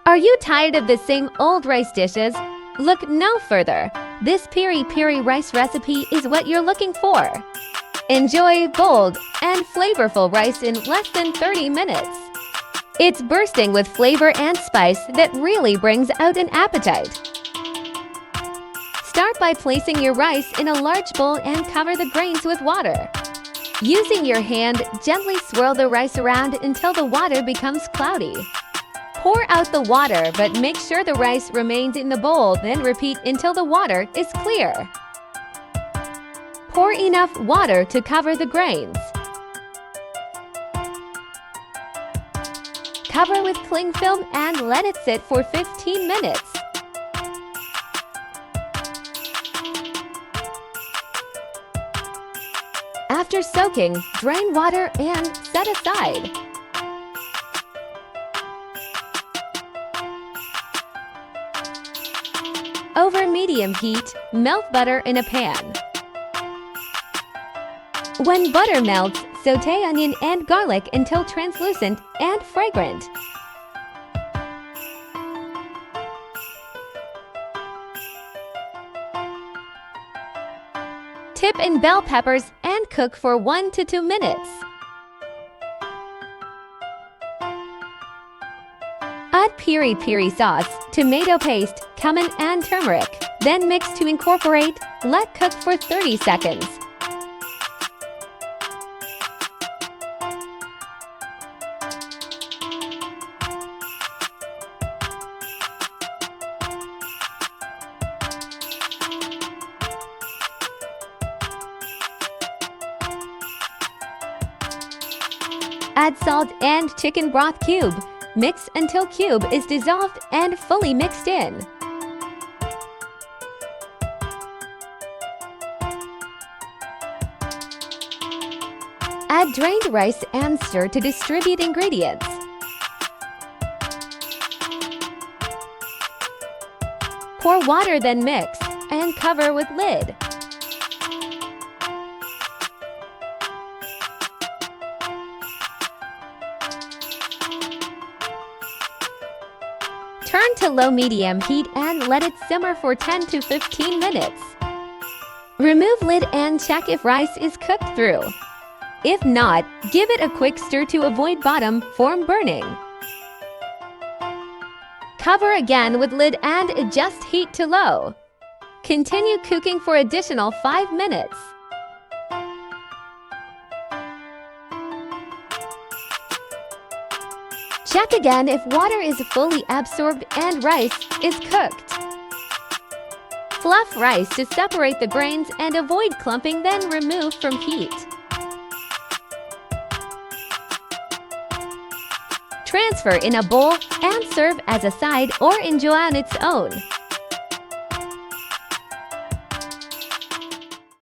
Are you tired of the same old rice dishes? Look no further. This Peri Peri rice recipe is what you're looking for. Enjoy bold and flavorful rice in less than 30 minutes. It's bursting with flavor and spice that really brings out an appetite. Start by placing your rice in a large bowl and cover the grains with water. Using your hand, gently swirl the rice around until the water becomes cloudy. Pour out the water, but make sure the rice remains in the bowl, then repeat until the water is clear. Pour enough water to cover the grains. Cover with cling film and let it sit for 15 minutes. After soaking, drain water and set aside. Over medium heat, melt butter in a pan. When butter melts, sauté onion and garlic until translucent and fragrant. Tip in bell peppers and cook for 1 to 2 minutes. Add peri peri sauce, tomato paste, cumin and turmeric. Then mix to incorporate. Let cook for 30 seconds. Add salt and chicken broth cube. Mix until cube is dissolved and fully mixed in. Add drained rice and stir to distribute ingredients. Pour water, then mix and cover with lid. Turn to low-medium heat and let it simmer for 10 to 15 minutes. Remove lid and check if rice is cooked through. If not, give it a quick stir to avoid bottom form burning. Cover again with lid and adjust heat to low. Continue cooking for additional 5 minutes. Check again if water is fully absorbed and rice is cooked. Fluff rice to separate the grains and avoid clumping, then remove from heat. Transfer in a bowl and serve as a side or enjoy on its own.